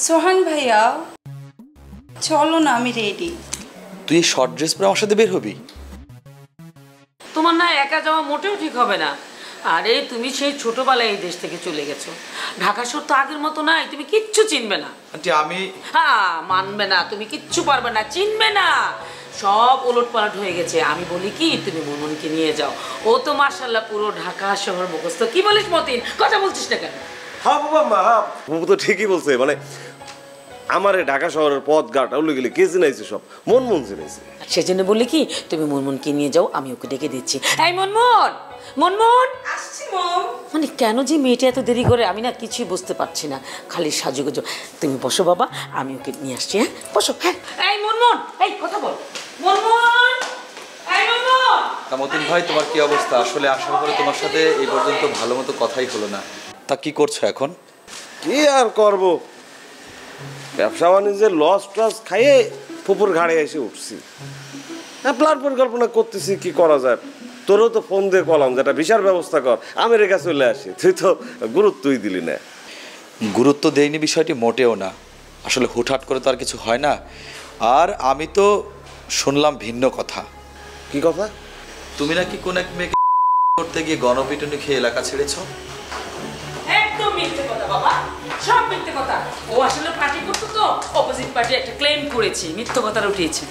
সোহান ভাইয়া চলো না, আমি রেডি। তুই শর্ট ড্রেস পরে আমার সাথে বের হবি? তোমার না একা যাওয়া মোটেও ঠিক হবে না। আরে তুমি সেই ছোটবেলায় এই দেশ থেকে চলে গেছো, ঢাকা শহর তো আগের মতো নাই, তুমি কিচ্ছু চিনবে না। আন্টি আমি মানবে না, তুমি কিচ্ছু পারবে না, চিনবে না, সব ওলটপালট হয়ে গেছে। আমি বলি কি তুমি মুনমুনকে নিয়ে যাও, ও তো মাশাআল্লাহ পুরো ঢাকা শহর মুখস্থ। কি বলিস মতিন, কথা বলছিস না কেন? হ্যাঁ বাবা মা, হ্যাঁ বাবু তো ঠিকই বলছে। মানে আমার ঢাকা শহরের পথ ঘাট ওগুলো গেলে কে চিনাইছে, সব মন চিনাইছে। সেজন্য বলি কি তুমি মুনমুনকে নিয়ে যাও, আমি ওকে ডেকে দিচ্ছি। এই মুনমুন, মুনমুন আসছি মম। মানে কেন যে মেয়েটা এত দেরি করে আমি না কিছুই বুঝতে পারছি না, খালি সাজুগুজু। তুমি বসো বাবা, আমি ওকে নিয়ে আসছি। হ্যাঁ বসো। হ্যাঁ এই মুনমুন, এই কথা বল মুনমুন, এই মুনমুন। মতিন ভাই তোমার কি অবস্থা? আসলে আসার পরে তোমার সাথে এই পর্যন্ত ভালো মতো কথাই হলো না। তা কি করছো এখন? কি আর করব, ব্যবসা বাণিজ্যের লস টস খাইয়ে পুকুর ঘাড়ে এসে উঠছি। প্ল্যান পরিকল্পনা করতেছি কি করা যায়। তোরও তো ফোন দিয়ে কলাম যেটা ভিসার ব্যবস্থা কর, আমেরিকা চলে আসি, তুই তো গুরুত্বই দিলি না। গুরুত্ব দেয়নি বিষয়টি মোটেও না, আসলে হুটহাট করে তো আর কিছু হয় না। আর আমি তো শুনলাম ভিন্ন কথা। কি কথা? তুমি নাকি কোন এক মেয়েকে করতে গিয়ে গণপিটুনি খেয়ে এলাকা ছেড়েছো। একদম মিথ্যে কথা বাবা, সব মিথ্যে কথা। ও আসলে পার্টি করতো তো, অপোজিট পার্টি একটা ক্লেম করেছি, মিথ্যে কথাটা উঠিয়েছে।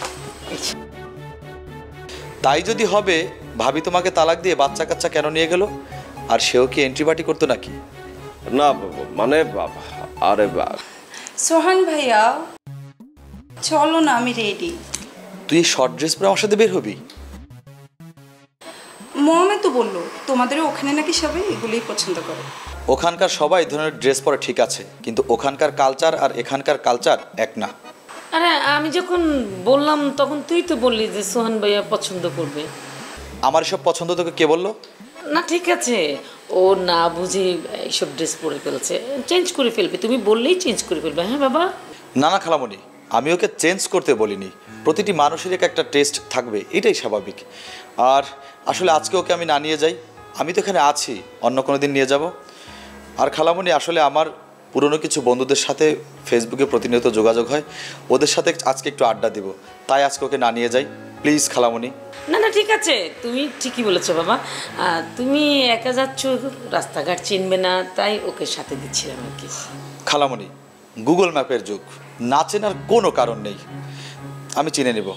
তাই যদি হবে, ভাবি তোমাকে তালাক দিয়ে বাচ্চা কাচ্চা কেন নিয়ে গেল? আর সেও কি এন্ট্রি পার্টি করতো নাকি? না মানে আরে সোহান ভাইয়া চলো না, আমি রেডি। তুই শর্ট ড্রেস পরে আমার সাথে বের হবি? মমে তো বললো তোমাদের ওখানে নাকি সবাই এগুলোই পছন্দ করে। ওখানকার সবাই ধরনের ড্রেস পরে ঠিক আছে, কিন্তু ওখানকার কালচার আর এখানকার কালচার এক না। আরে আমি যখন বললাম তখন তুই তো বললি যে সোহান ভাইয়া পছন্দ করবে। আমার এসব পছন্দ তোকে কে বললো? না ঠিক আছে, ও না বুঝে এইসব ড্রেস পরে ফেলছে, চেঞ্জ করে ফেলবে, তুমি বললেই চেঞ্জ করে ফেলবে। হ্যাঁ বাবা। না না খালামণি, আমি ওকে চেঞ্জ করতে বলিনি। প্রতিটি মানুষের একটা টেস্ট থাকবে, এটাই স্বাভাবিক। আর আসলে আজকে ওকে আমি না নিয়ে যাই, আমি তো এখানে আছি, অন্য কোনো দিন নিয়ে যাব। আর খালামণি আসলে আমার পুরনো কিছু বন্ধুদের সাথে ফেসবুকে প্রতিনিয়ত যোগাযোগ হয়, ওদের সাথে আজকে একটু আড্ডা দিব, তাই আজকে ওকে না নিয়ে যাই। প্লিজ খালামণি। না না ঠিক আছে, তুমি ঠিকই বলেছো বাবা। তুমি একা যাচ্ছ, রাস্তাঘাট চিনবে না, তাই ওকে সাথে দিচ্ছিলাম আর কি। খালামণি, গুগল ম্যাপের যুগ, না চেনার কোনো কারণ নেই, আমি চিনে নেব।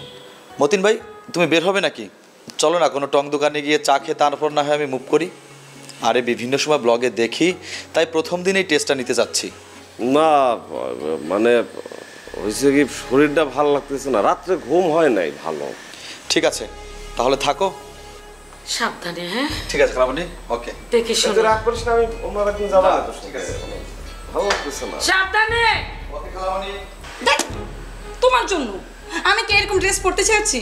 মতিন ভাই তুমি বের হবে নাকি? চলো না কোনো টং দোকানে গিয়ে চা খেয়ে তারপর না হয় আমি মুভ করি। আরে বিভিন্ন সময় ব্লগে দেখি, তাই প্রথম দিনেই টেস্টটা নিতে চাচ্ছি। না মানে হয়েছে কি, শরীরটা ভালো লাগতেছে না, রাত্রে ঘুম হয় নাই ভালো। ঠিক আছে তাহলে থাকো। সাবধানে। হ্যাঁ ঠিক আছে খালামণি, ওকে। দেখে শোনো, রাগ করিস না, আমি অন্য একদিন যাবো। ঠিক আছে, ভালো লাগতেছে না। সাবধানে। ওকে খালামণি। দেখ তোমার জন্য আমি কি এরকম ড্রেস পরতে চাইছি?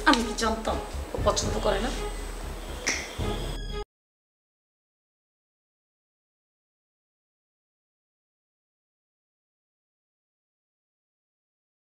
আমি কি জানতাম ও পছন্দ করে না?